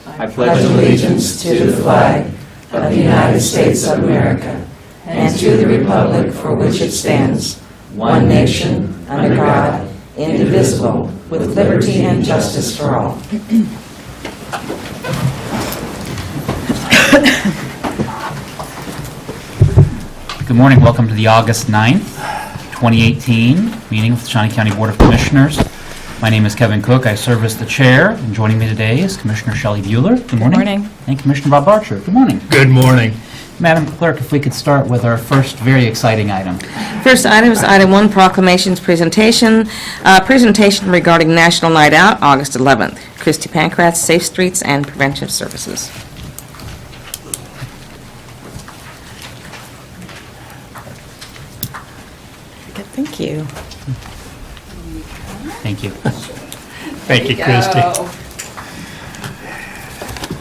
I pledge allegiance to the flag of the United States of America and to the republic for which it stands, one nation, under God, indivisible, with liberty and justice for all. Good morning. Welcome to the August 9th, 2018 meeting of the Shawnee County Board of Commissioners. My name is Kevin Cook. I serve as the chair, and joining me today is Commissioner Shelley Bueller. Good morning. Good morning. And Commissioner Bob Archer. Good morning. Good morning. Madam Clerk, if we could start with our first very exciting item. First item is item 1, proclamations presentation. Presentation regarding National Night Out, August 11th. Christy Pancratz, Safe Streets and Preventive Services. Good, thank you. Thank you. Thank you, Christy.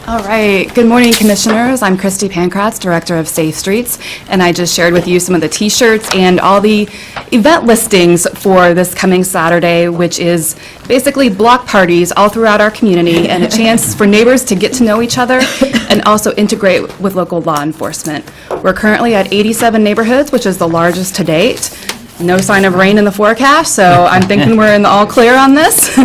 All right. Good morning, Commissioners. I'm Christy Pancratz, Director of Safe Streets, and I just shared with you some of the T-shirts and all the event listings for this coming Saturday, which is basically block parties all throughout our community and a chance for neighbors to get to know each other and also integrate with local law enforcement. We're currently at 87 neighborhoods, which is the largest to date. No sign of rain in the forecast, so I'm thinking we're in the all clear on this.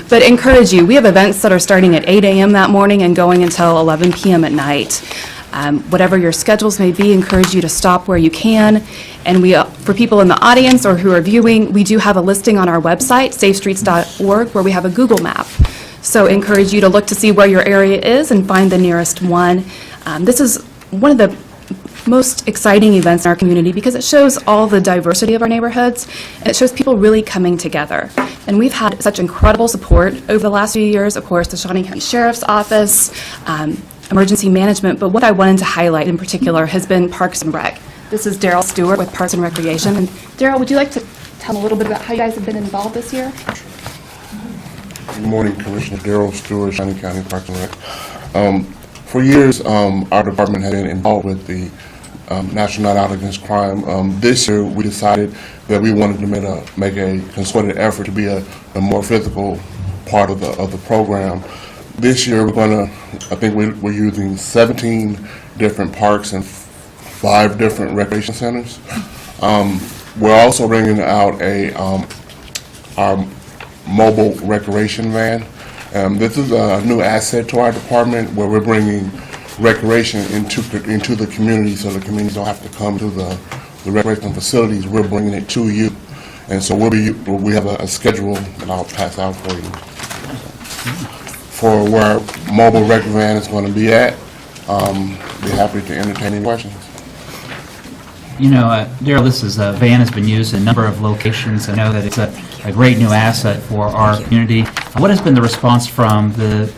But encourage you, we have events that are starting at 8 a.m. that morning and going until 11 p.m. at night. Whatever your schedules may be, encourage you to stop where you can. And we, for people in the audience or who are viewing, we do have a listing on our website, safestreets.org, where we have a Google map. So encourage you to look to see where your area is and find the nearest one. This is one of the most exciting events in our community because it shows all the diversity of our neighborhoods, and it shows people really coming together. And we've had such incredible support over the last few years, of course, the Shawnee County Sheriff's Office, emergency management, but what I wanted to highlight in particular has been Parks and Rec. This is Daryl Stewart with Parks and Recreation. And Daryl, would you like to tell a little bit about how you guys have been involved this year? Good morning, Commissioner Daryl Stewart, Shawnee County Parks and Rec. For years, our department has been involved with the National Night Out Against Crime. This year, we decided that we wanted to make a concerted effort to be a more physical part of the program. This year, we're going to, I think we're using 17 different parks and 5 different recreation centers. We're also bringing out our mobile recreation van. This is a new asset to our department where we're bringing recreation into the community, so the communities don't have to come to the recreation facilities. We're bringing it to you, and so we have a schedule that I'll pass out for you for where our mobile rec van is going to be at. Be happy to entertain any questions. You know, Daryl, this van has been used in a number of locations. I know that it's a great new asset for our community. What has been the response from the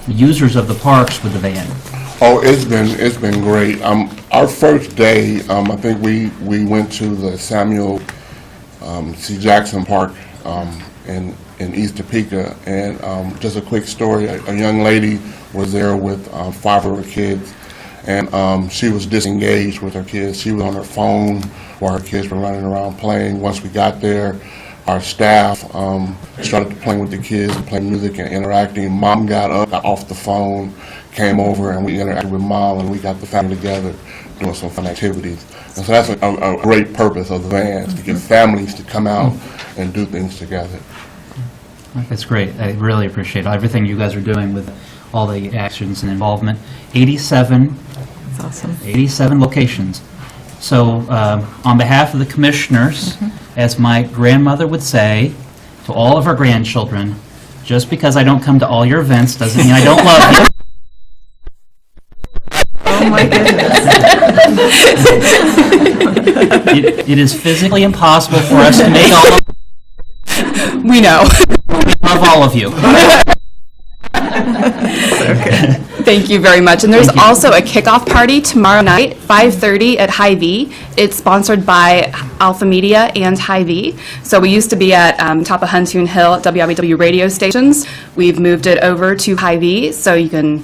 users of the parks with the van? Oh, it's been great. Our first day, I think we went to the Samuel C. Jackson Park in East Topeka, and just a quick story. A young lady was there with 5 of her kids, and she was disengaged with her kids. She was on her phone while her kids were running around playing. Once we got there, our staff started playing with the kids, playing music and interacting. Mom got up, got off the phone, came over, and we interacted with Mom, and we got the family together doing some fun activities. And so that's a great purpose of the vans, to get families to come out and do things together. That's great. I really appreciate everything you guys are doing with all the actions and involvement. 87. That's awesome. 87 locations. So on behalf of the commissioners, as my grandmother would say to all of her grandchildren, just because I don't come to all your events doesn't mean I don't love you. Oh my goodness. It is physically impossible for us to make all of We know. We love all of you. Thank you very much. And there's also a kickoff party tomorrow night, 5:30 at Hy-Vee. It's sponsored by Alpha Media and Hy-Vee. So we used to be at top of Huntoon Hill at WWW radio stations. We've moved it over to Hy-Vee, so you can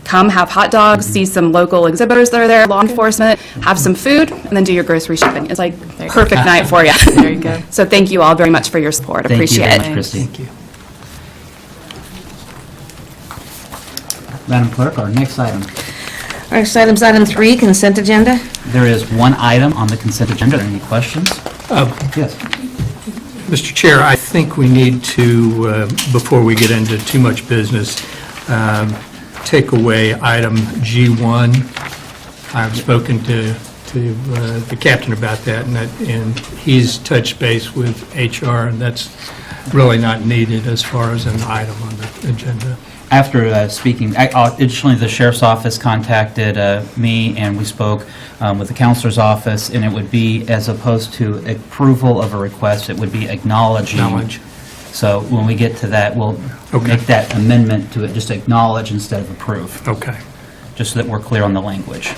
come have hot dogs, see some local exhibitors that are there, law enforcement, have some food, and then do your grocery shopping. It's like perfect night for you. There you go. So thank you all very much for your support. Thank Appreciate you very it. much, Christy. Thank you. Madam Clerk, our next item. Our next item's item 3, consent agenda. There is one item on the consent agenda. Any questions? Yes. Mr. Chair, I think we need to, before we get into too much business, take away item G1. I've spoken to the captain about that, and he's touched base with HR, and that's really not needed as far as an item on the agenda. After speaking, additionally, the sheriff's office contacted me, and we spoke with the counselor's office, and it would be, as opposed to approval of a request, it would be acknowledging. Acknowledge. So when we get to that, we'll Okay. make that amendment to it, just acknowledge instead of approve, Okay. just so that we're clear on the language.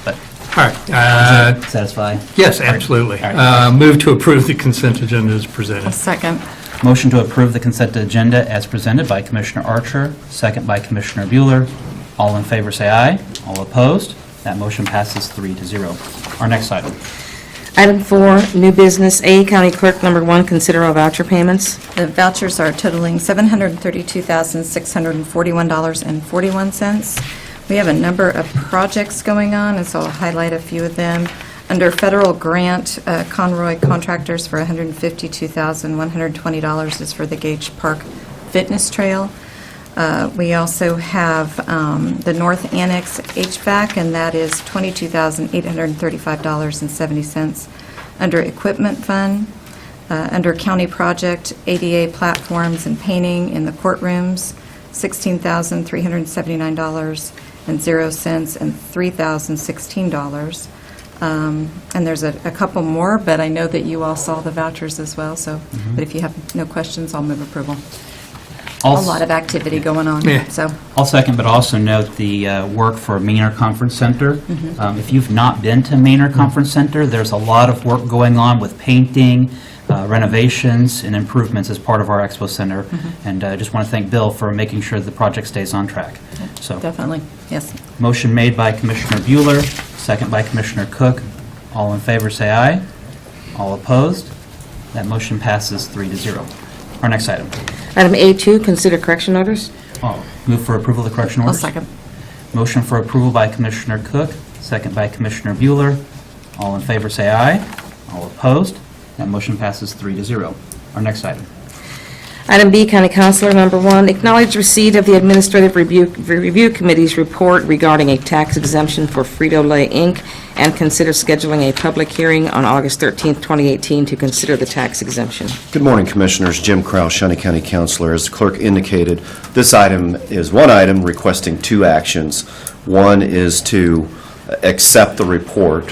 But All right. does that satisfy? Yes, absolutely. All right. Move to approve the consent agenda as presented. Second. Motion to approve the consent agenda as presented by Commissioner Archer, second by Commissioner Bueller. All in favor, say aye. All opposed? That motion passes 3-0. Our next item. Item 4, new business. A, County Clerk, number 1, consider all voucher payments. The vouchers are totaling $732,641.41. We have a number of projects going on, and so I'll highlight a few of them. Under federal grant, Conroy Contractors for $152,120 is for the Gage Park Fitness Trail. We also have the North Annex HVAC, and that is $22,835.70. Under Equipment Fund, under County Project, ADA platforms and painting in the courtrooms, $16,379.00 and $3,016. And there's a couple more, but I know that you all saw the vouchers as well, so, but if you have no questions, I'll move approval. A lot of activity going on, Yeah. so. I'll second, but also note the work for Maynard Conference Center. If you've not been to Maynard Conference Center, there's a lot of work going on with painting, renovations, and improvements as part of our Expo Center. And I just want to thank Bill for making sure the project stays on track. So, Definitely, yes. motion made by Commissioner Bueller, second by Commissioner Cook. All in favor, say aye. All opposed? That motion passes 3-0. Our next item. Item A2, consider correction orders. Move for approval of the correction I'll orders. second. Motion for approval by Commissioner Cook, second by Commissioner Bueller. All in favor, say aye. All opposed? That motion passes 3-0. Our next item. Item B, County Counselor, number 1, acknowledge receipt of the Administrative Review Committee's report regarding a tax exemption for Frito-Lay, Inc., and consider scheduling a public hearing on August 13th, 2018, to consider the tax exemption. Good morning, Commissioners. Jim Kraus, Shawnee County Counselor. As the clerk indicated, this item is one item requesting two actions. One is to accept the report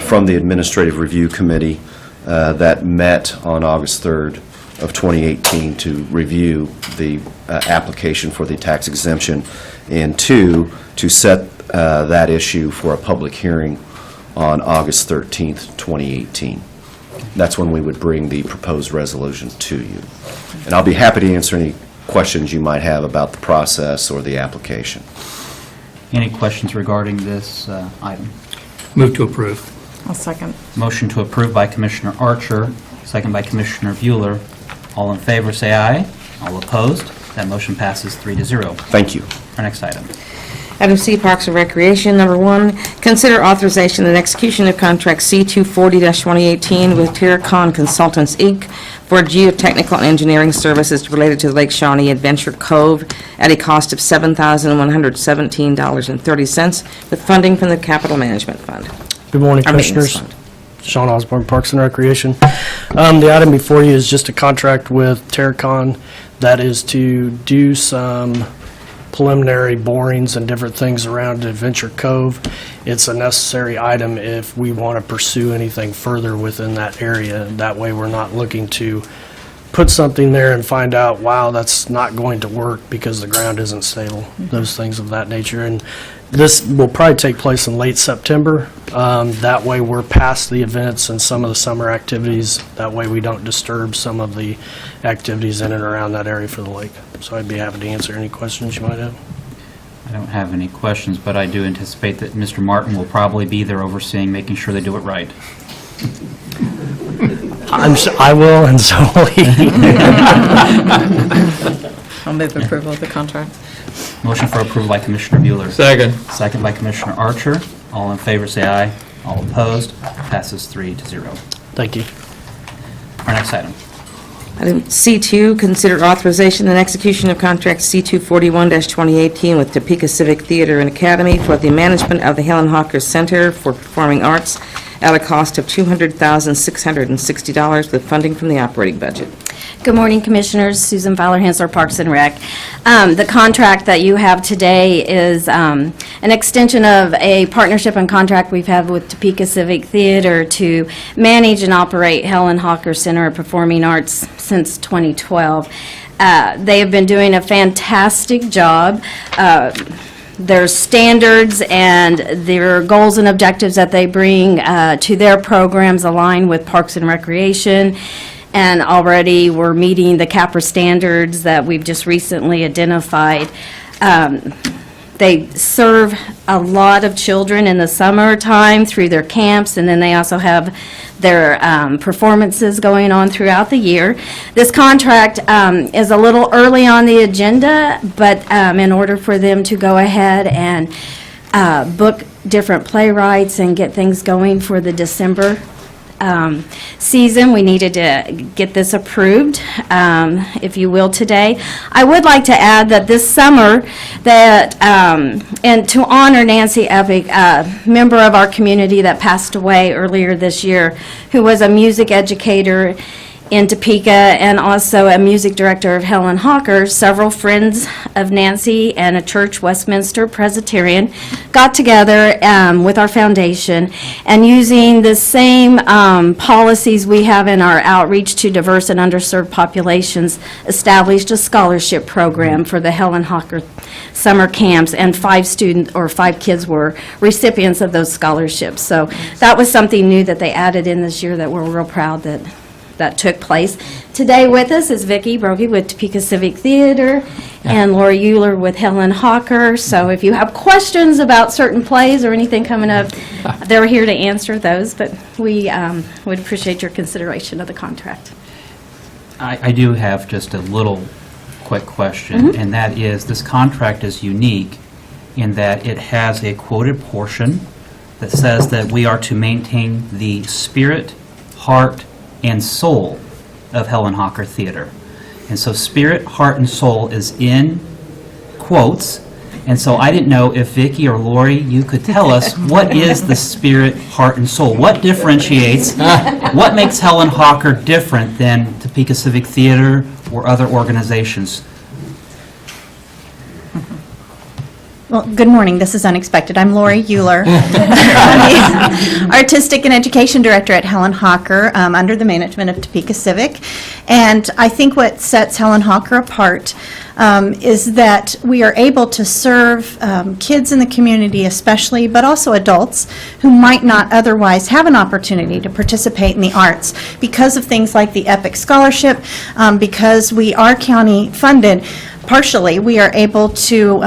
from the Administrative Review Committee that met on August 3rd of 2018 to review the application for the tax exemption, and two, to set that issue for a public hearing on August 13th, 2018. That's when we would bring the proposed resolution to you. And I'll be happy to answer any questions you might have about the process or the application. Any questions regarding this item? Move to approve. I'll second. Motion to approve by Commissioner Archer, second by Commissioner Bueller. All in favor, say aye. All opposed? That motion passes 3-0. Thank you. Our next item. Item C, Parks and Recreation, number 1, consider authorization and execution of contract C-240-2018 with Terracon Consultants, Inc. for geotechnical and engineering services related to the Lake Shawnee Adventure Cove at a cost of $7,117.30 with funding from the Capital Management Fund. Good morning, Our maintenance Commissioners. fund. Sean Osborne, Parks and Recreation. The item before you is just a contract with Terracon that is to do some preliminary borings and different things around Adventure Cove. It's a necessary item if we want to pursue anything further within that area. That way, we're not looking to put something there and find out, wow, that's not going to work because the ground isn't stable, those things of that nature. And this will probably take place in late September. That way, we're past the events and some of the summer activities. That way, we don't disturb some of the activities in and around that area for the lake. So I'd be happy to answer any questions you might have. I don't have any questions, but I do anticipate that Mr. Martin will probably be there overseeing, making sure they do it right. I will, and so will he. I'll move approval of the contract. Motion for approval by Commissioner Bueller. Second. Second by Commissioner Archer. All in favor, say aye. All opposed, passes 3-0. Thank you. Our next item. Item C2, consider authorization and execution of contract C241-2018 with Topeka Civic Theater and Academy for the management of the Helen Hawker Center for Performing Arts at a cost of $200,660 with funding from the operating budget. Good morning, Commissioners. Susan Fowler-Hansler, Parks and Rec. The contract that you have today is an extension of a partnership and contract we've had with Topeka Civic Theater to manage and operate Helen Hawker Center of Performing Arts since 2012. They have been doing a fantastic job. Their standards and their goals and objectives that they bring to their programs align with Parks and Recreation. And already we're meeting the CAPRA standards that we've just recently identified. They serve a lot of children in the summertime through their camps, and then they also have their performances going on throughout the year. This contract is a little early on the agenda, but in order for them to go ahead and book different playwrights and get things going for the December season, we needed to get this approved, if you will, today. I would like to add that this summer, that and to honor Nancy Epic, a member of our community that passed away earlier this year, who was a music educator in Topeka and also a music director of Helen Hawker, several friends of Nancy and a church, Westminster Presbyterian, got together with our foundation and using the same policies we have in our outreach to diverse and underserved populations, established a scholarship program for the Helen Hawker summer camps, and 5 kids were recipients of those scholarships. So that was something new that they added in this year that we're real proud that took place. Today with us is Vicki Broggie with Topeka Civic Theater and Laura Euler with Helen Hawker. So if you have questions about certain plays or anything coming up, they're here to answer those, but we would appreciate your consideration of the contract. I do have just a little quick question, and that is, this contract is unique in that it has a quoted portion that says that we are to maintain the spirit, heart, and soul of Helen Hawker Theater. And so spirit, heart, and soul is in quotes. And so I didn't know if Vicki or Lori, you could tell us what is the spirit, heart, and soul? What differentiates, what makes Helen Hawker different than Topeka Civic Theater or other organizations? Well, good morning. This is unexpected. I'm Lori Euler. I'm the Artistic and Education Director at Helen Hawker, under the management of Topeka Civic. And I think what sets Helen Hawker apart is that we are able to serve kids in the community especially, but also adults who might not otherwise have an opportunity to participate in the arts because of things like the EPIC Scholarship, because we are county funded. Partially, we are able to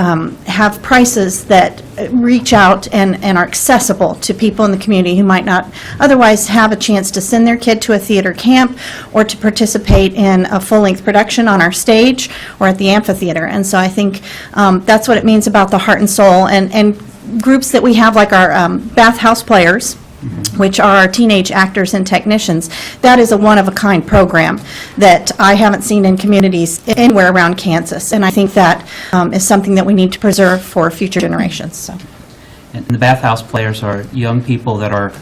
have prices that reach out and are accessible to people in the community who might not otherwise have a chance to send their kid to a theater camp or to participate in a full-length production on our stage or at the amphitheater. And so I think that's what it means about the heart and soul. And groups that we have, like our Bathhouse Players, which are our teenage actors and technicians, that is a one-of-a-kind program that I haven't seen in communities anywhere around Kansas. And I think that is something that we need to preserve for future generations. So. And the Bathhouse Players are young people that are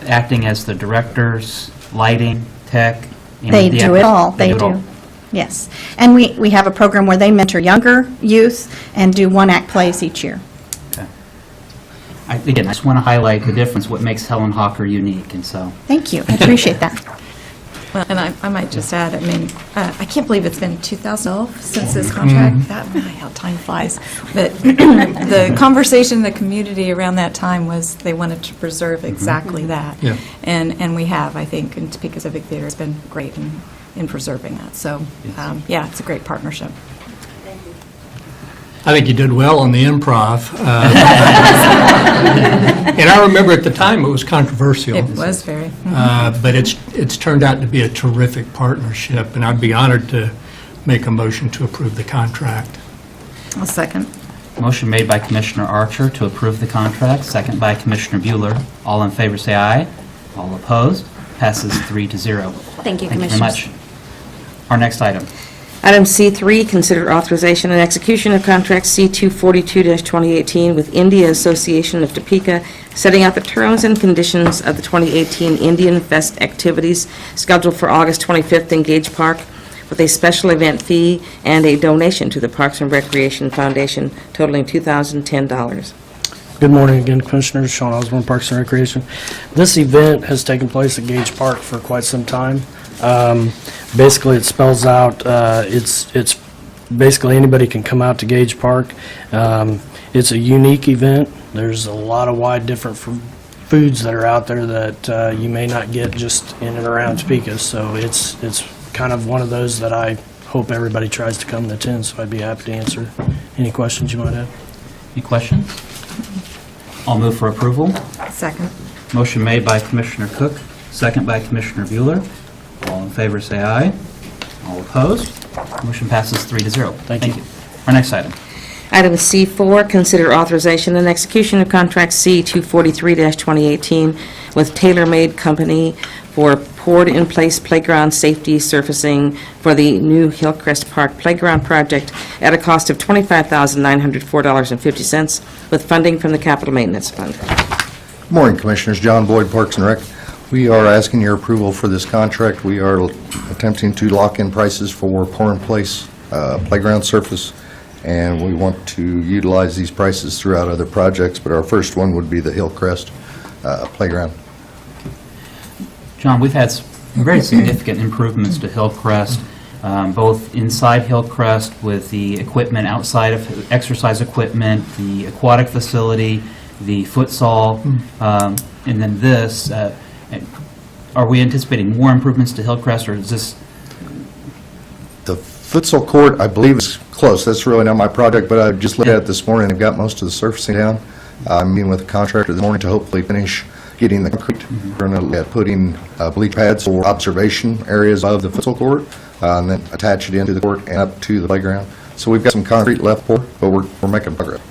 acting as the directors, lighting, tech. They do it all. They do. Yes. And we have a program where they mentor younger youth and do one-act plays each year. Again, I just want to highlight the difference, what makes Helen Hawker unique, and so. Thank you. I appreciate that. Well, and I might just add, I mean, I can't believe it's been 2012 since this contract. That, how time flies. But the conversation in the community around that time was they wanted to preserve exactly that. Yeah. And we have, I think, and Topeka Civic Theater has been great in preserving that. So, yeah, it's a great partnership. I think you did well on the improv. And I remember at the time it was controversial. It was very. But it's turned out to be a terrific partnership, and I'd be honored to make a motion to approve the contract. I'll second. Motion made by Commissioner Archer to approve the contract, second by Commissioner Bueller. All in favor, say aye. All opposed? Passes 3-0. Thank you, Thank you very Commissioners. much. Our next item. Item C3, consider authorization and execution of contract C242-2018 with India Association of Topeka, setting out the terms and conditions of the 2018 Indian Fest activities scheduled for August 25th in Gage Park, with a special event fee and a donation to the Parks and Recreation Foundation totaling $2,010. Good morning again, Commissioners. Sean Osborne, Parks and Recreation. This event has taken place at Gage Park for quite some time. Basically, it spells out, it's basically anybody can come out to Gage Park. It's a unique event. There's a lot of wide different foods that are out there that you may not get just in and around Topeka. So it's kind of one of those that I hope everybody tries to come and attend, so I'd be happy to answer any questions you might have. Any questions? I'll move for approval. Second. Motion made by Commissioner Cook, second by Commissioner Bueller. All in favor, say aye. All opposed? Motion passes 3-0. Thank you. Our next item. Item C4, consider authorization and execution of contract C243-2018 with Tailor Made Company for poured-in-place playground safety surfacing for the new Hillcrest Park Playground project at a cost of $25,904.50 with funding from the Capital Maintenance Fund. Good morning, Commissioners. John Boyd, Parks and Rec. We are asking your approval for this contract. We are attempting to lock in prices for pour-in-place playground surface, and we want to utilize these prices throughout other projects, but our first one would be the Hillcrest Playground. John, we've had some very significant improvements to Hillcrest, both inside Hillcrest with the equipment outside of exercise equipment, the aquatic facility, the futsal, and then this. Are we anticipating more improvements to Hillcrest, or is this? The futsal court, I believe, is close. That's really not my project, but I just looked at it this morning. They've got most of the surfacing down. I'm meeting with the contractor this morning to hopefully finish getting the concrete. We're going to look at putting bleach pads for observation areas of the futsal court, and then attach it into the court and up to the playground. So we've got some concrete left for, but we're making progress.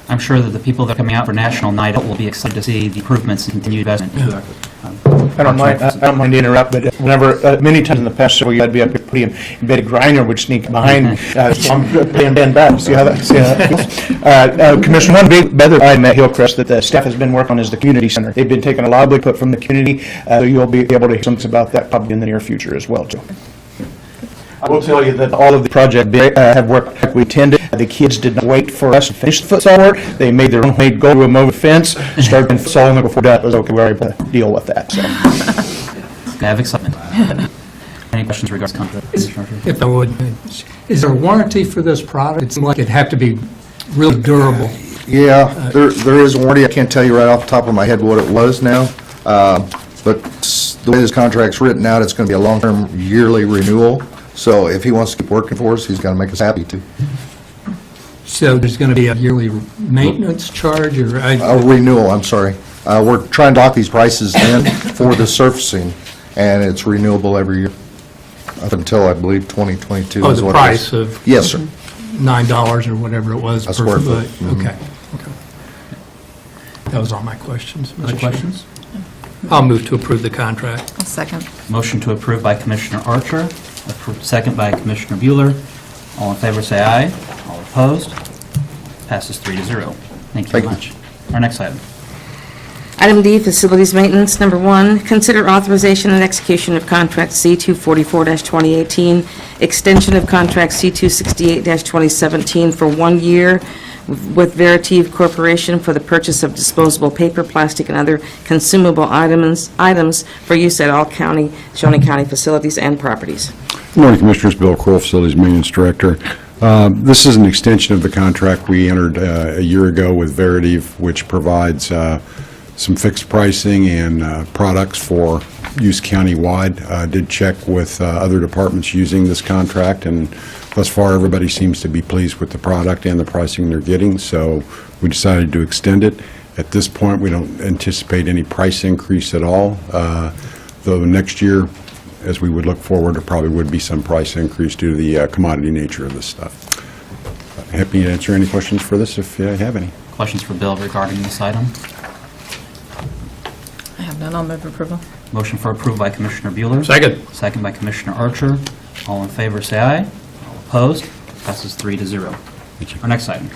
I'm sure that the people that are coming out for National Night Out will be excited to see the improvements and continued investment. I don't mind to interrupt, but whenever, many times in the past several years, I'd be up here putting Betty Griner would sneak behind, so I'm playing Ben back, see how that feels. Commissioner, one big other item at Hillcrest that the staff has been working on is the community center. They've been taking a lot of input from the community, so you'll be able to hear something about that probably in the near future as well, too. I will tell you that all of the project have worked like we intended. The kids did not wait for us to finish the futsal work. They made their own way to go to a mobile fence, started futsaling before that was okay. We were able to deal with that. So. I have excitement. Any questions regarding this contract? If I would, is there a warranty for this product? It seemed like it'd have to be really durable. Yeah, there is a warranty. I can't tell you right off the top of my head what it was now, but the way this contract's written out, it's going to be a long-term yearly renewal. So if he wants to keep working for us, he's got to make us happy too. So there's going to be a yearly maintenance charge, or? A renewal, I'm sorry. We're trying to lock these prices in for the surfacing, and it's renewable every year up until, I believe, 2022 Oh, is the what price it is. of? Yes, sir. $9 or whatever it was A per square foot. foot. Mhm. Okay. That was all my questions. Mr. Other Chair. questions? I'll move to approve the contract. I'll second. Motion to approve by Commissioner Archer, second by Commissioner Bueller. All in favor, say aye. All opposed? Passes 3-0. Thank you very much. Our next item. Item D, Facilities Maintenance. Number 1, consider authorization and execution of contract C244-2018, extension of contract C268-2017 for 1 year with Veritiv Corporation for the purchase of disposable paper, plastic, and other consumable items for use at all Shawnee County facilities and properties. Good morning, Commissioners. Bill Kroll, Facilities Maintenance Director. This is an extension of the contract we entered a year ago with Veritiv, which provides some fixed pricing and products for use county-wide. Did check with other departments using this contract, and thus far everybody seems to be pleased with the product and the pricing they're getting, so we decided to extend it. At this point, we don't anticipate any price increase at all, though next year, as we would look forward, there probably would be some price increase due to the commodity nature of this stuff. Happy to answer any questions for this if you have any. Questions for Bill regarding this item? I have none. I'll move approval. Motion for approval by Commissioner Bueller. Second. Second by Commissioner Archer. All in favor, say aye. All opposed, passes 3-0. Our next item.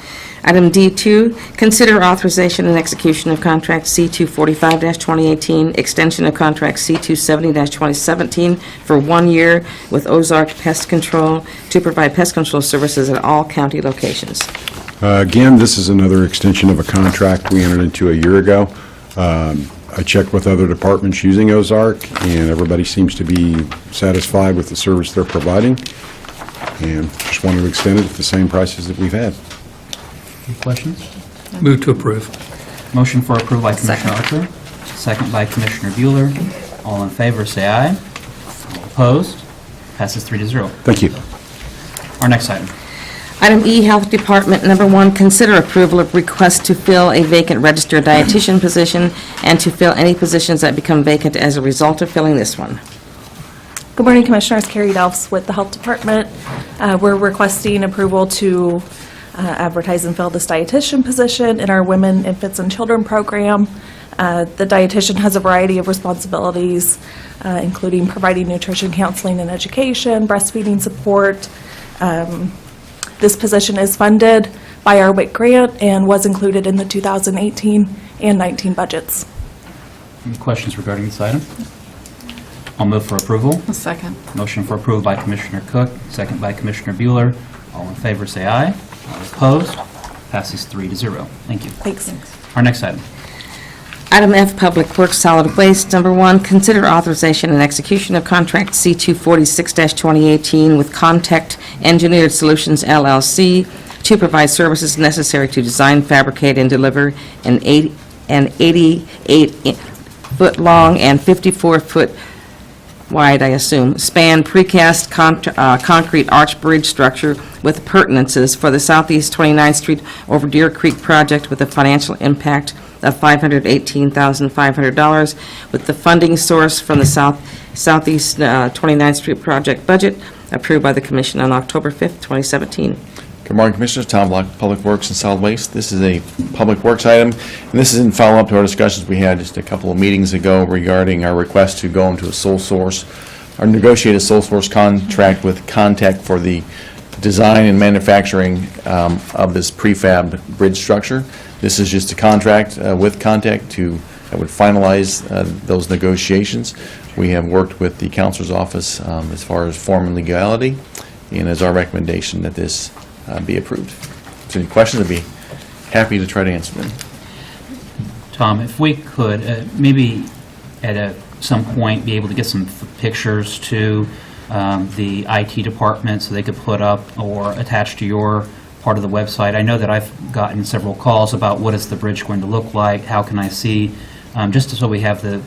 Item D2, consider authorization and execution of contract C-245-2018, extension of contract C-270-2017 for 1 year with Ozark Pest Control to provide pest control services at all county locations. Again, this is another extension of a contract we entered into a year ago. I checked with other departments using Ozark, and everybody seems to be satisfied with the service they're providing, and just wanted to extend it at the same prices that we've had. Any questions? Move to approve. Motion for approval by Commissioner Archer. Second by Commissioner Bueller. All in favor, say aye. All opposed, passes 3-0. Thank you. Our next item. Item E, Health Department, number 1, consider approval of request to fill a vacant registered dietitian position and to fill any positions that become vacant as a result of filling this one. Good morning, Commissioners. Carrie Delphs with the Health Department. We're requesting approval to advertise and fill this dietitian position in our Women, Infants, and Children program. The dietitian has a variety of responsibilities, including providing nutrition counseling and education, breastfeeding support. This position is funded by our WIC grant and was included in the 2018 and 19 budgets. Any questions regarding this item? I'll move for approval. A second. Motion for approval by Commissioner Cook, second by Commissioner Bueller. All in favor, say aye. All opposed, passes 3-0. Thank you. Thanks. Our next item. Item F, Public Works Solid Waste. Number 1, consider authorization and execution of contract C-246-2018 with Contact Engineered Solutions, LLC, to provide services necessary to design, fabricate, and deliver an 88-foot long and 54-foot wide, I assume, span precast concrete arch bridge structure with appurtenances for the Southeast 29th Street over Deer Creek project with a financial impact of $518,500, with the funding source from the Southeast 29th Street project budget approved by the Commission on October 5th, 2017. Good morning, Commissioners. Tom Block, Public Works and Solid Waste. This is a Public Works item, and this is in follow-up to our discussions we had just a couple of meetings ago regarding our request to go into a sole source, or negotiate a sole source contract with Contact for the design and manufacturing of this prefab bridge structure. This is just a contract with Contact that would finalize those negotiations. We have worked with the Counselor's Office as far as form and legality, and it's our recommendation that this be approved. If there's any questions, I'd be happy to try to answer them. Tom, if we could, maybe at some point be able to get some pictures to the IT department so they could put up or attach to your part of the website. I know that I've gotten several calls about what is the bridge going to look like, how can I see, just so we have the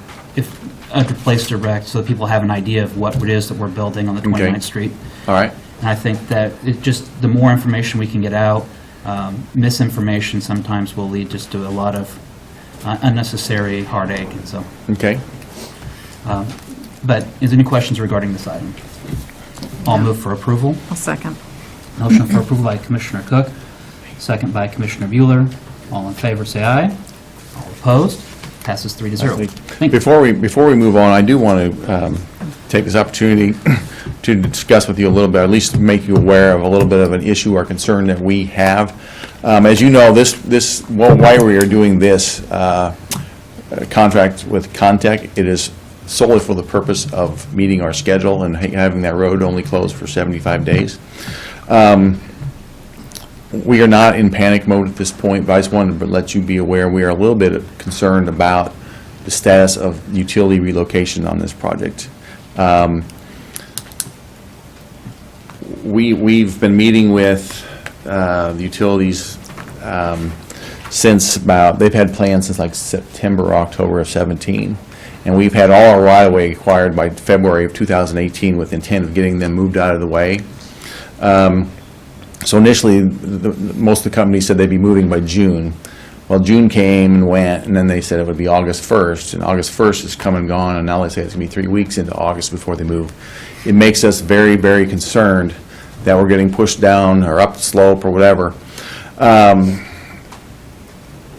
place direct so that people have an idea of what it is that we're building on the 29th Street. All right. And I think that the more information we can get out, misinformation sometimes will lead just to a lot of unnecessary heartache. And so. Okay. But is there any questions regarding this item? I'll move for approval. I'll second. Motion for approval by Commissioner Cook, second by Commissioner Bueller. All in favor, say aye. All opposed, passes 3-0. Thank you. Before we move on, I do want to take this opportunity to discuss with you a little bit, or at least make you aware of a little bit of an issue or concern that we have. As you know, why we are doing this contract with Contact, it is solely for the purpose of meeting our schedule and having that road only closed for 75 days. We are not in panic mode at this point, but I just wanted to let you be aware we are a little bit concerned about the status of utility relocation on this project. We've been meeting with the utilities since they've had plans since like September or October of 17, and we've had all our right-of-way acquired by February of 2018 with intent of getting them moved out of the way. So initially, most of the companies said they'd be moving by June. Well, June came and went, and then they said it would be August 1st, and August 1st is come and gone, and now they say it's going to be 3 weeks into August before they move. It makes us very, very concerned that were getting pushed down or up the slope or whatever.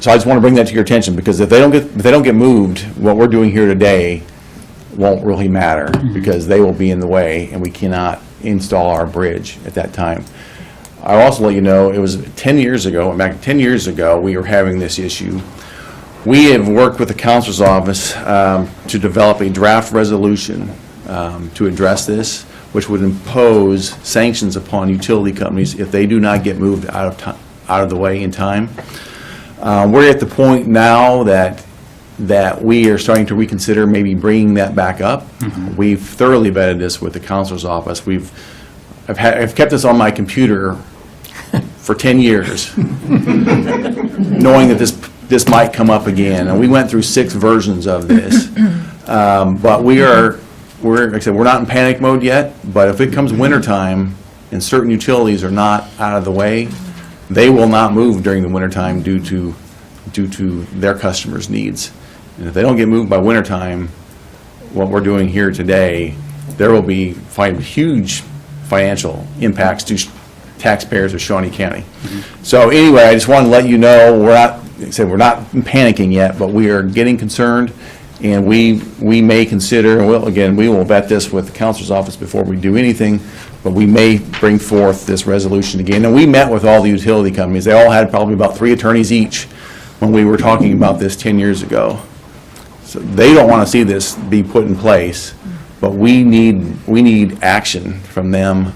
So I just want to bring that to your attention, because if they don't get moved, what we're doing here today won't really matter, because they will be in the way and we cannot install our bridge at that time. I'll also let you know, it was 10 years ago, back 10 years ago, we were having this issue. We have worked with the Counselor's Office to develop a draft resolution to address this, which would impose sanctions upon utility companies if they do not get moved out of the way in time. We're at the point now that we are starting to reconsider maybe bringing that back up. We've thoroughly vetted this with the Counselor's Office. I've kept this on my computer for 10 years, knowing that this might come up again. And we went through 6 versions of this. But like I said, we're not in panic mode yet, but if it comes wintertime and certain utilities are not out of the way, they will not move during the wintertime due to their customers' needs. And if they don't get moved by wintertime, what we're doing here today, there will be huge financial impacts to taxpayers of Shawnee County. So anyway, I just wanted to let you know, we're not panicking yet, but we are getting concerned, and we may consider, and we will vet this with the Counselor's Office before we do anything, but we may bring forth this resolution again. And we met with all the utility companies. They all had probably about 3 attorneys each when we were talking about this 10 years ago. So they don't want to see this be put in place, but we need action from them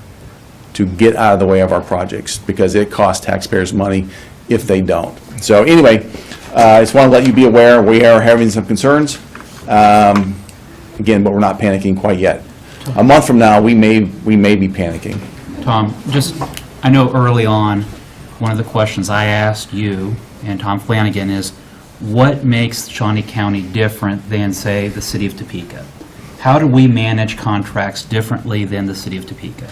to get out of the way of our projects, because it costs taxpayers money if they don't. So anyway, I just want to let you be aware we are having some concerns. Again, but we're not panicking quite yet. A month from now, we may be panicking. Tom, I know early on, one of the questions I asked you and Tom Flanagan is, what makes Shawnee County different than, say, the city of Topeka? How do we manage contracts differently than the city of Topeka?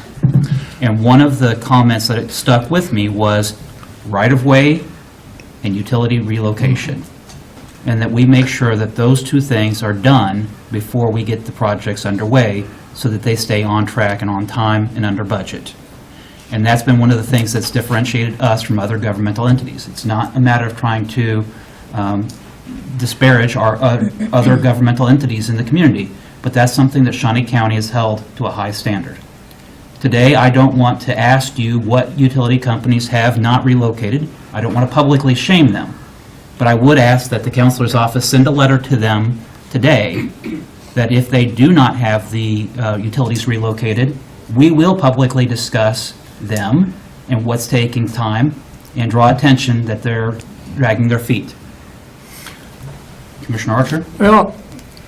And one of the comments that stuck with me was right-of-way and utility relocation, and that we make sure that those 2 things are done before we get the projects underway, so that they stay on track and on time and under budget. And that's been one of the things that's differentiated us from other governmental entities. It's not a matter of trying to disparage our other governmental entities in the community, but that's something that Shawnee County has held to a high standard. Today, I don't want to ask you what utility companies have not relocated. I don't want to publicly shame them, but I would ask that the Counselor's Office send a letter to them today that if they do not have the utilities relocated, we will publicly discuss them and what's taking time, and draw attention that they're dragging their feet. Commissioner Archer? Well,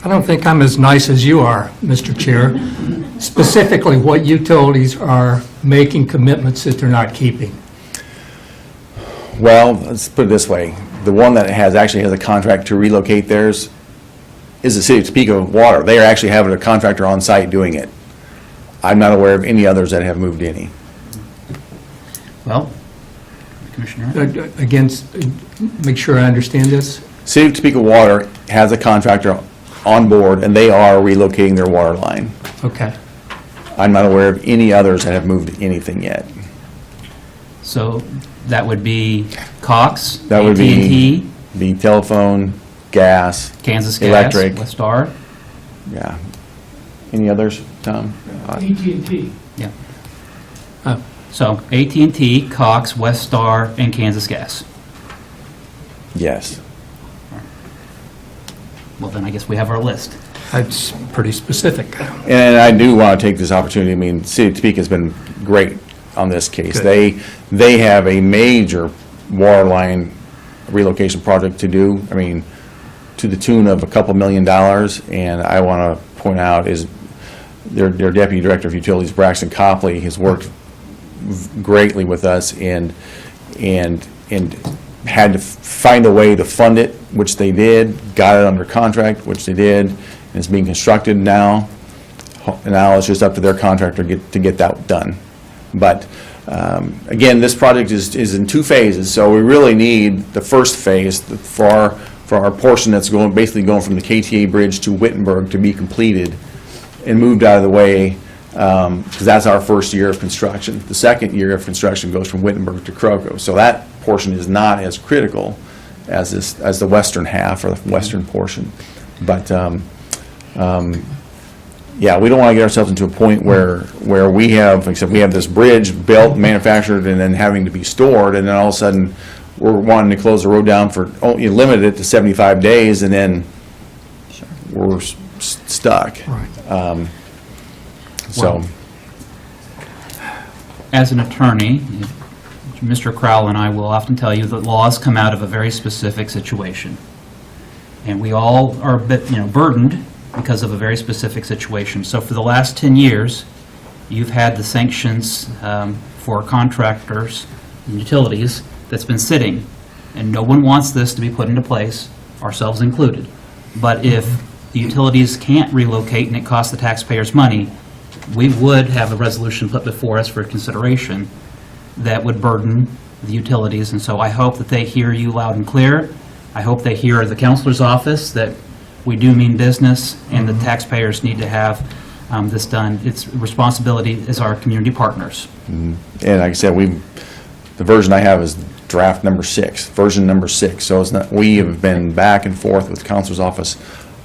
I don't think I'm as nice as you are, Mr. Chair. Specifically, what utilities are making commitments that they're not keeping? Well, let's put it this way. The one that actually has a contract to relocate theirs is the city of Topeka Water. They are actually having a contractor on site doing it. I'm not aware of any others that have moved any. Well, Commissioner? Again, make sure I understand this. City of Topeka Water has a contractor on board, and they are relocating their water line. Okay. I'm not aware of any others that have moved anything yet. So that would be Cox, That would AT&T, be telephone, gas, Kansas Gas, electric. West Star. Yeah. Any others, Tom? AT&T. Yeah. So AT&T, Cox, West Star, and Kansas Gas. Yes. Well, then I guess we have our list. That's pretty specific. And I do want to take this opportunity, I mean, the city of Topeka has been great on this case. Good. They have a major water line relocation project to do, I mean, to the tune of a couple $1 million, and I want to point out is their Deputy Director of Utilities, Braxton Copley, has worked greatly with us and had to find a way to fund it, which they did, got it under contract, which they did, and it's being constructed now. And now it's just up to their contractor to get that done. But again, this project is in 2 phases, so we really need the first phase for our portion that's basically going from the KTA Bridge to Wittenberg to be completed and moved out of the way because that's our first year of construction. The second year of construction goes from Wittenberg to Kroko. So that portion is not as critical as the western half or the western portion. But yeah, we don't want to get ourselves into a point where we have, like I said, we have this bridge built, manufactured, and then having to be stored, and then all of a sudden we're wanting to close the road down for, you limit it to 75 days, and then we're stuck. Right. So, As an attorney, Mr. Crowell and I will often tell you that laws come out of a very specific situation. And we all are a bit, burdened because of a very specific situation. So for the last 10 years, you've had the sanctions for contractors and utilities that's been sitting, and no one wants this to be put into place, ourselves included. But if the utilities can't relocate and it costs the taxpayers money, we would have a resolution put before us for consideration that would burden the utilities. And so I hope that they hear you loud and clear. I hope they hear the counselor's office that we do mean business, and the taxpayers need to have this done. It's responsibility as our community partners. and like I said, the version I have is draft number 6, version number 6. So it's not, we have been back and forth with the counselor's office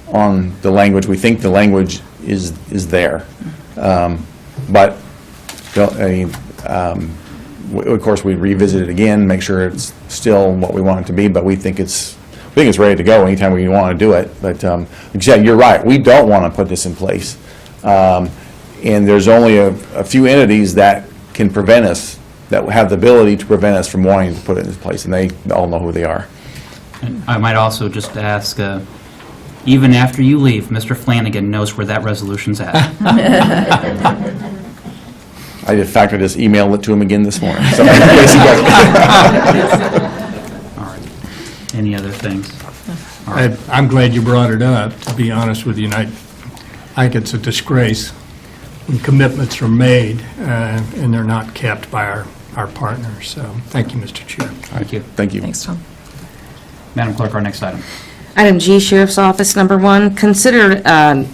on the language. We think the language is there. But of course, we revisit it again, make sure it's still what we want it to be, but we think it's ready to go anytime we want to do it. But like you said, you're right, we don't want to put this in place. And there's only a few entities that can prevent us, that have the ability to prevent us from wanting to put it in place, and they all know who they are. And I might also just ask, even after you leave, Mr. Flanagan knows where that resolution's at. In fact, I just emailed it to him again this morning. So, All right. Any other things? I'm glad you brought it up, to be honest with you. And I think it's a disgrace when commitments are made and they're not kept by our partners. So thank you, Mr. Chair. Thank you. Thank you. Thanks, Tom. Madam Clerk, our next item. Item G, Sheriff's Office, number 1, consider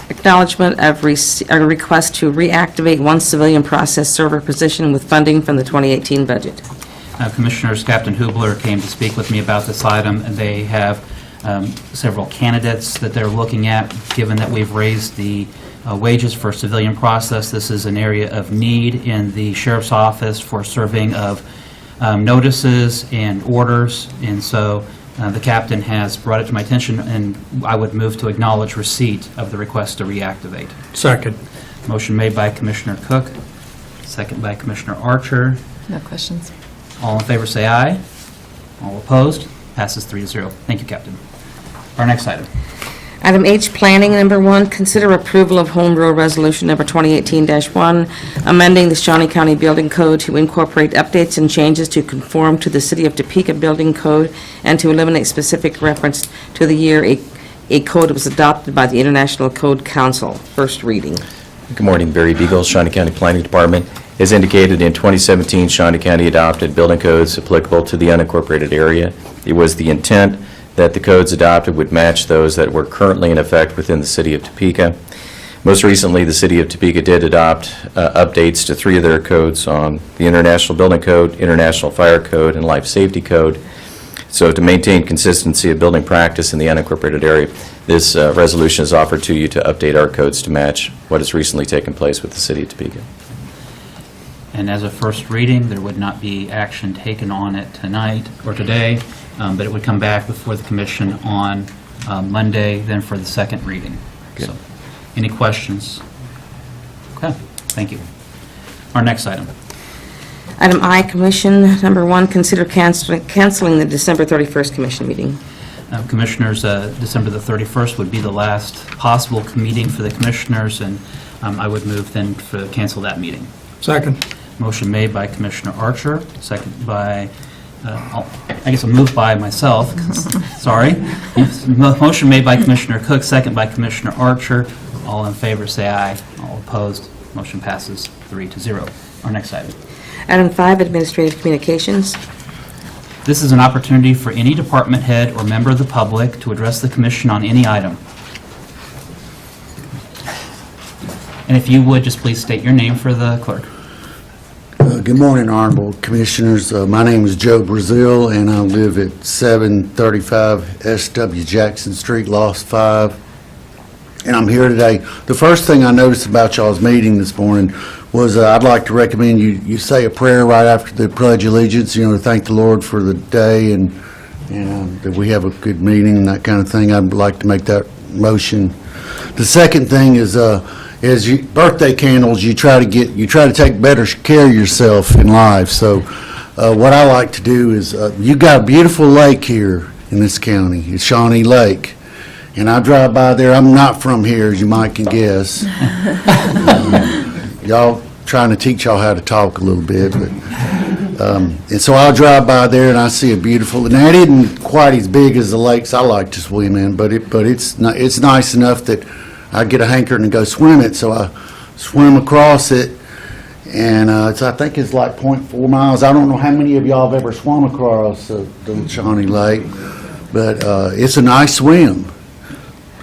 acknowledgement of a request to reactivate one civilian process server position with funding from the 2018 budget. Commissioners, Captain Hubler came to speak with me about this item, and they have several candidates that they're looking at, given that we've raised the wages for civilian process. This is an area of need in the Sheriff's Office for serving of notices and orders, and so the captain has brought it to my attention, and I would move to acknowledge receipt of the request to reactivate. Second. Motion made by Commissioner Cook, second by Commissioner Archer. No questions. All in favor say aye. All opposed? Passes 3-0. Thank you, Captain. Our next item. Item H, Planning, number 1, consider approval of Home Rule Resolution number 2018-1, amending the Shawnee County Building Code to incorporate updates and changes to conform to the City of Topeka Building Code and to eliminate specific reference to the year a code was adopted by the International Code Council. First reading. Good morning, Barry Beagle, Shawnee County Planning Department. As indicated in 2017, Shawnee County adopted building codes applicable to the unincorporated area. It was the intent that the codes adopted would match those that were currently in effect within the City of Topeka. Most recently, the City of Topeka did adopt updates to 3 of their codes on the International Building Code, International Fire Code, and Life Safety Code. So to maintain consistency of building practice in the unincorporated area, this resolution is offered to you to update our codes to match what has recently taken place with the City of Topeka. And as a first reading, there would not be action taken on it tonight or today, but it would come back before the commission on Monday, then for the second reading. So, any questions? Okay, thank you. Our next item. Item I, Commission, number 1, consider canceling the December 31st Commission meeting. Commissioners, December the 31st would be the last possible meeting for the commissioners, and I would move then to cancel that meeting. Second. Motion made by Commissioner Archer, second by, I guess I'll move by myself, sorry. Motion made by Commissioner Cook, second by Commissioner Archer. All in favor say aye. All opposed, motion passes 3-0. Our next item. Item 5, Administrative Communications. This is an opportunity for any department head or member of the public to address the commission on any item. And if you would, just please state your name for the clerk. Good morning, Honorable Commissioners. My name is Joe Brazil, and I live at 735 S.W. Jackson Street, Lost 5. And I'm here today. The first thing I noticed about y'all's meeting this morning was I'd like to recommend you say a prayer right after the Pledge of Allegiance, to thank the Lord for the day and that we have a good meeting and that kind of thing. I'd like to make that motion. The second thing is birthday candles. You try to take better care of yourself in life. So what I like to do is you got a beautiful lake here in this county. It's Shawnee Lake. And I drive by there. I'm not from here, as you might can guess. Y'all trying to teach y'all how to talk a little bit, but and so I'll drive by there and I see a beautiful. Now it isn't quite as big as the lakes I like to swim in, but it's nice enough that I get a hankering and go swim it. So I swim across it, and I think it's like 0.4 miles. I don't know how many of y'all have ever swum across the Shawnee Lake, but it's a nice swim.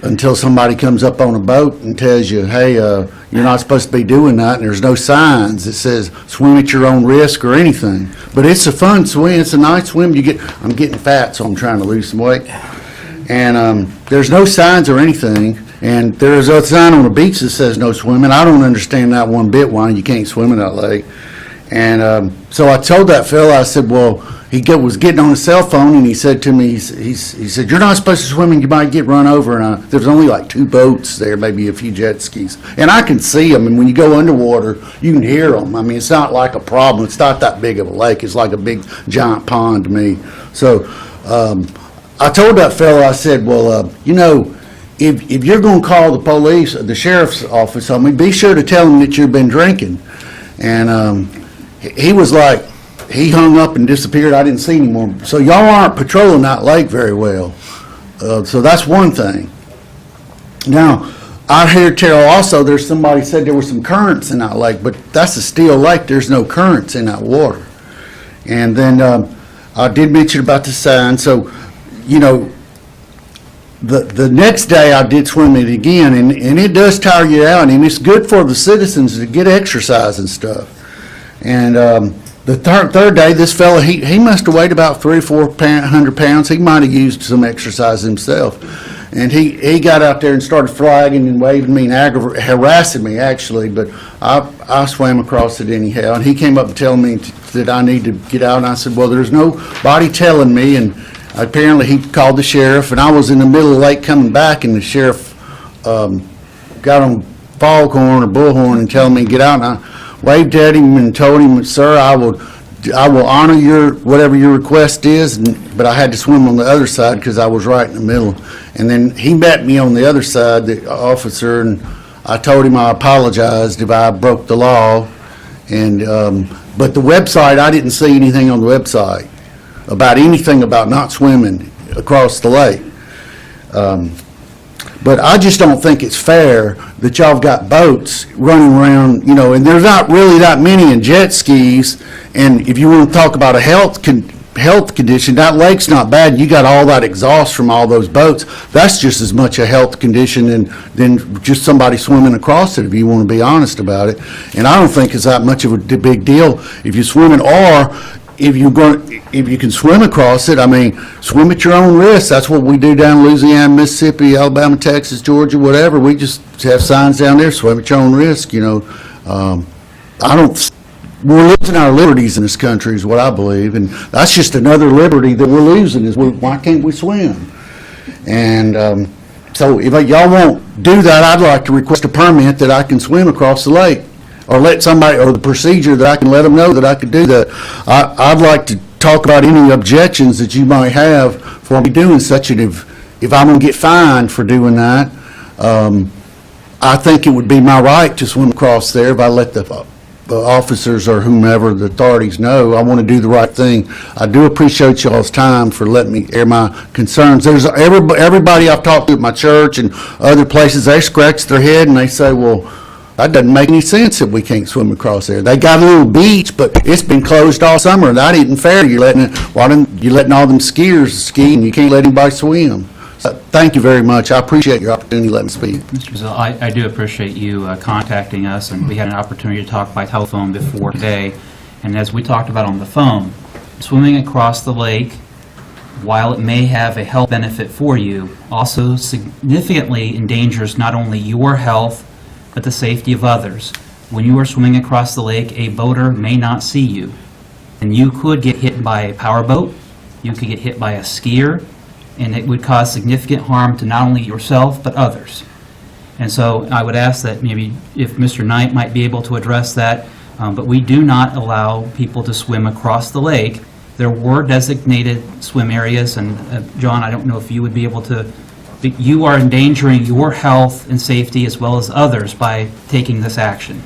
Until somebody comes up on a boat and tells you, hey, you're not supposed to be doing that, and there's no signs that says swim at your own risk or anything. But it's a fun swim. It's a nice swim. I'm getting fat, so I'm trying to lose some weight. And there's no signs or anything. And there's a sign on the beach that says no swimming. I don't understand that one bit, why you can't swim in that lake. And so I told that fella, I said, well, he was getting on his cell phone, and he said to me, he said, you're not supposed to swim, and you might get run over. And there was only like 2 boats there, maybe a few jet skis. And I can see them, and when you go underwater, you can hear them. I mean, it's not like a problem. It's not that big of a lake. It's like a big, giant pond to me. So I told that fellow, I said, well, if you're going to call the police, the sheriff's office on me, be sure to tell them that you've been drinking. And he was like, he hung up and disappeared. I didn't see him anymore. So y'all aren't patrolling that lake very well. So that's one thing. Now, I hear tell also there's somebody said there were some currents in that lake, but that's a still lake. There's no currents in that water. And then I did mention about the sign. So, the next day I did swim it again, and it does tire you out, and it's good for the citizens to get exercise and stuff. And the third day, this fella, he must have weighed about 300 or 400 pounds. He might have used some exercise himself. And he got out there and started flagging and waving me and harassing me, actually. But I swam across it anyhow. And he came up and telling me that I need to get out. And I said, well, there's nobody telling me. And apparently he called the sheriff. And I was in the middle of the lake coming back, and the sheriff got on foghorn or bullhorn and telling me to get out. And I waved at him and told him, sir, I will honor whatever your request is, but I had to swim on the other side because I was right in the middle. And then he met me on the other side, the officer, and I told him I apologized if I broke the law. And but the website, I didn't see anything on the website about anything about not swimming across the lake. But I just don't think it's fair that y'all have got boats running around, and there's not really that many in jet skis. And if you want to talk about a health condition, that lake's not bad. You got all that exhaust from all those boats. That's just as much a health condition than just somebody swimming across it, if you want to be honest about it. And I don't think it's that much of a big deal if you're swimming, or if you can swim across it. I mean, swim at your own risk. That's what we do down in Louisiana, Mississippi, Alabama, Texas, Georgia, whatever. We just have signs down there, swim at your own risk, we're losing our liberties in this country is what I believe, and that's just another liberty that we're losing is why can't we swim? And so if y'all won't do that, I'd like to request a permit that I can swim across the lake, or let somebody, or the procedure that I can let them know that I could do that. I'd like to talk about any objections that you might have for me doing such, and if I'm going to get fined for doing that, I think it would be my right to swim across there if I let the officers or whomever, the authorities, know. I want to do the right thing. I do appreciate y'all's time for letting me air my concerns. There's everybody I've talked to at my church and other places, they scratch their head and they say, well, that doesn't make any sense that we can't swim across there. They got a little beach, but it's been closed all summer. That isn't fair. You're letting all them skiers ski and you can't let anybody swim. Thank you very much. I appreciate your opportunity to let me speak. Mr. Brazil, I do appreciate you contacting us, and we had an opportunity to talk by telephone before today. And as we talked about on the phone, swimming across the lake, while it may have a health benefit for you, also significantly endangers not only your health, but the safety of others. When you are swimming across the lake, a boater may not see you, and you could get hit by a powerboat, you could get hit by a skier, and it would cause significant harm to not only yourself, but others. And so I would ask that maybe if Mr. Knight might be able to address that, but we do not allow people to swim across the lake. There were designated swim areas, and John, I don't know if you would be able to, but you are endangering your health and safety as well as others by taking this action.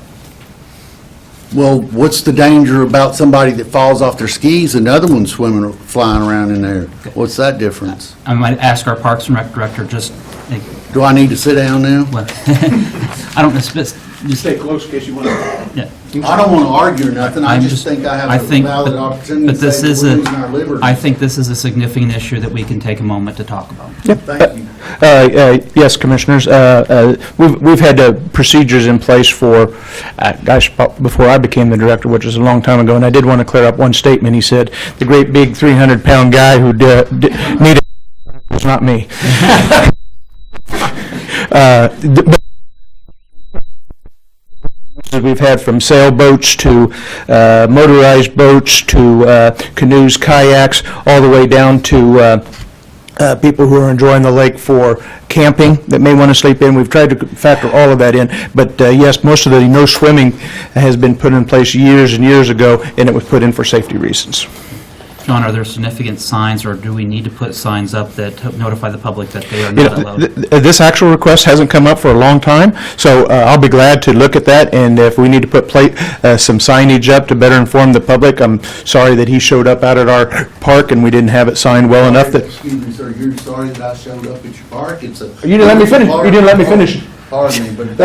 Well, what's the danger about somebody that falls off their skis and the other one swimming or flying around in there? What's that difference? I might ask our Parks and Rec director just, Do I need to sit down now? I don't know, just Stay close in case you want to. yeah. I don't want to argue or nothing. I just think I have a valid opportunity to say that we're losing our liberty. I think this is a significant issue that we can take a moment to talk about. Thank you. Yes, Commissioners, we've had procedures in place for, before I became the director, which was a long time ago, and I did want to clear up one statement. He said, the great big 300-pound guy who needed, was not me. We've had from sailboats to motorized boats to canoes, kayaks, all the way down to people who are enjoying the lake for camping that may want to sleep in. We've tried to factor all of that in, but yes, most of the no swimming has been put in place years and years ago, and it was put in for safety reasons. John, are there significant signs, or do we need to put signs up that notify the public that they are not allowed? This actual request hasn't come up for a long time, so I'll be glad to look at that, and if we need to put some signage up to better inform the public, I'm sorry that he showed up out at our park and we didn't have it signed well enough that... Excuse me, sir, you're sorry that I showed up at your park? It's a... You didn't let me finish. You didn't let me finish. Pardon me, but...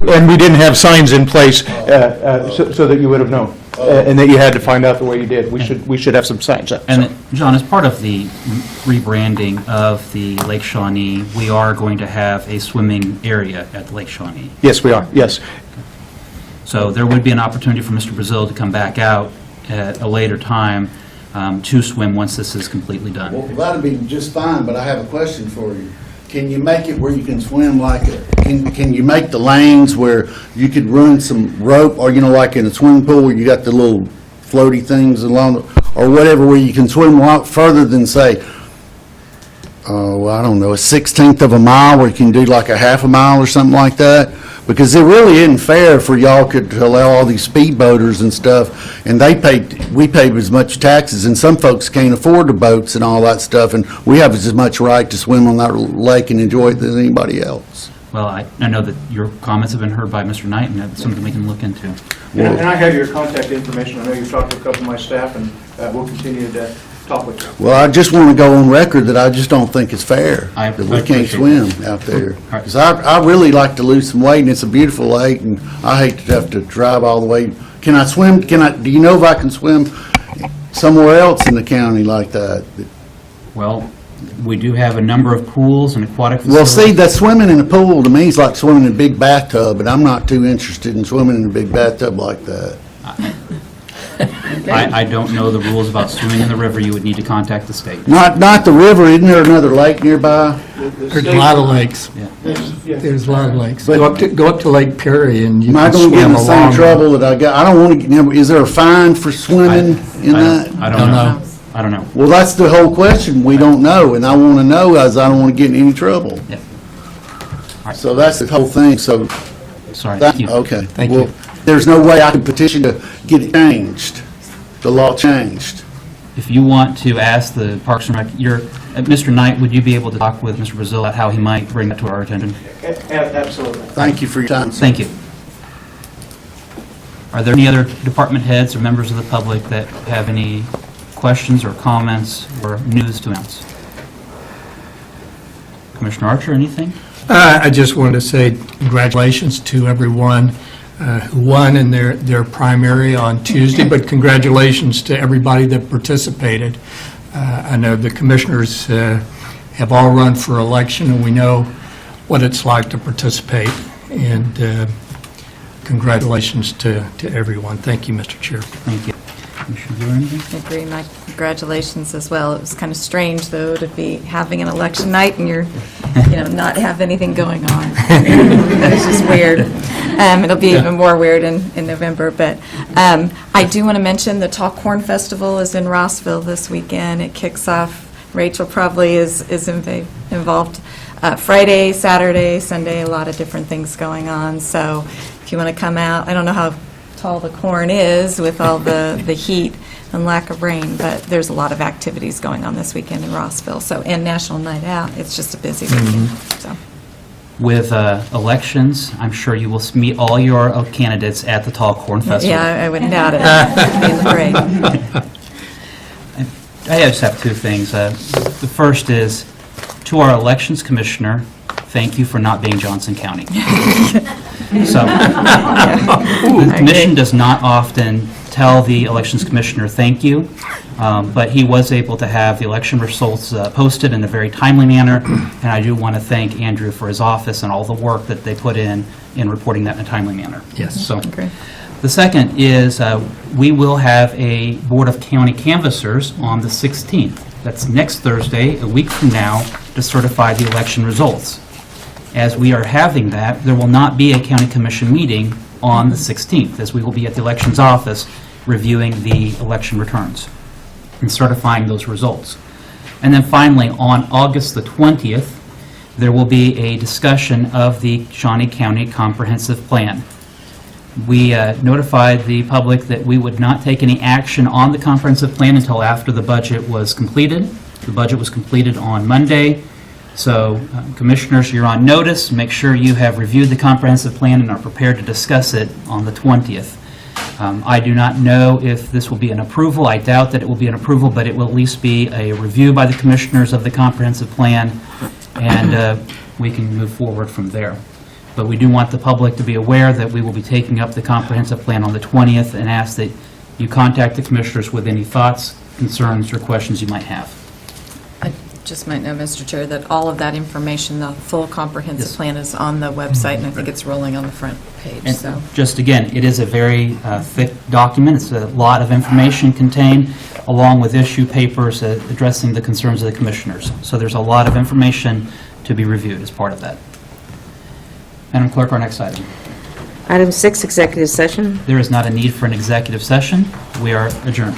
And we didn't have signs in place so that you would have known, and that you had to find out the way you did. We should have some signs up. And John, as part of the rebranding of the Lake Shawnee, we are going to have a swimming area at Lake Shawnee. Yes, we are, yes. So there would be an opportunity for Mr. Brazil to come back out at a later time to swim once this is completely done. Well, that'd be just fine, but I have a question for you. Can you make it where you can swim can you make the lanes where you could run some rope, or, you know, like in a swimming pool where you got the little floaty things along, or whatever, where you can swim a lot further than, say, I don't know, a 1/16 of a mile, where you can do like a half a mile or something like that? Because it really isn't fair for y'all to allow all these speedboaters and stuff, and we pay as much taxes, and some folks can't afford the boats and all that stuff, and we have as much right to swim on that lake and enjoy it as anybody else. Well, I know that your comments have been heard by Mr. Knight, and that's something we can look into. And I have your contact information. I know you've talked to a couple of my staff, and we'll continue to talk with you. Well, I just want to go on record that I just don't think it's fair I that we can't appreciate swim out there. right. Because I really like to lose some weight, and it's a beautiful lake, and I hate to have to drive all the way. Can I swim? Do you know if I can swim somewhere else in the county like that? Well, we do have a number of pools and aquatic Well, facilities. see, that swimming in a pool to me is like swimming in a big bathtub, and I'm not too interested in swimming in a big bathtub like that. I don't know the rules about swimming in the river. You would need to contact the state. Not the river. Isn't there another lake nearby? There's a lot of lakes. There's a lot of lakes. Go up to Lake Perry and you Am I can going to get in swim the same along. trouble that I got? I don't want to get, is there a fine for swimming in that? I don't know. I don't know. Well, that's the whole question. We don't know, and I want to know, as I don't want to get in any trouble. Yeah. So that's the whole thing, so. Sorry. Thank you. Okay. Thank Well, you. there's no way I can petition to get it changed, the law changed. If you want to ask the Parks and Rec, Mr. Knight, would you be able to talk with Mr. Brazil about how he might bring that to our attention? Absolutely. Thank you for your time. Thank you. Are there any other department heads or members of the public that have any questions or comments or news to announce? Commissioner Archer, anything? I just wanted to say congratulations to everyone who won in their primary on Tuesday, but congratulations to everybody that participated. I know the commissioners have all run for election, and we know what it's like to participate. And congratulations to everyone. Thank you, Mr. Chair. Thank you. Commissioner Bueller, anything? I agree, my congratulations as well. It was kind of strange, though, to be having an election night and you're, not have anything going on. That was just weird. It'll be even more weird in November, but I do want to mention the Tall Corn Festival is in Rossville this weekend. It kicks off, Rachel probably is involved Friday, Saturday, Sunday, a lot of different things going on. So if you want to come out, I don't know how tall the corn is with all the heat and lack of rain, but there's a lot of activities going on this weekend in Rossville. So, and National Night Out, it's just a busy weekend. So, With elections, I'm sure you will meet all your candidates at the Tall Corn Festival. yeah, I wouldn't doubt it. It'd be in the parade. I just have two things. The first is, to our elections commissioner, thank you for not being Johnson County. So, the commission does not often tell the elections commissioner thank you, but he was able to have the election results posted in a very timely manner, and I do want to thank Andrew for his office and all the work that they put in reporting that in a timely manner. Yes. So, Okay. the second is we will have a Board of County Canvassers on the 16th. That's next Thursday, a week from now, to certify the election results. As we are having that, there will not be a county commission meeting on the 16th, as we will be at the elections office reviewing the election returns and certifying those results. And then finally, on August the 20th, there will be a discussion of the Shawnee County Comprehensive Plan. We notified the public that we would not take any action on the comprehensive plan until after the budget was completed. The budget was completed on Monday. So, commissioners, you're on notice. Make sure you have reviewed the comprehensive plan and are prepared to discuss it on the 20th. I do not know if this will be an approval. I doubt that it will be an approval, but it will at least be a review by the commissioners of the comprehensive plan, and we can move forward from there. But we do want the public to be aware that we will be taking up the comprehensive plan on the 20th and ask that you contact the commissioners with any thoughts, concerns, or questions you might have. I just might know, Mr. Chair, that all of that information, the full comprehensive Yes. plan is on the website, and I think it's rolling on the front page, And so. just again, it is a very thick document. It's a lot of information contained, along with issue papers addressing the concerns of the commissioners. So there's a lot of information to be reviewed as part of that. Madam Clerk, our next item. Item 6, executive session. There is not a need for an executive session. We are adjourned.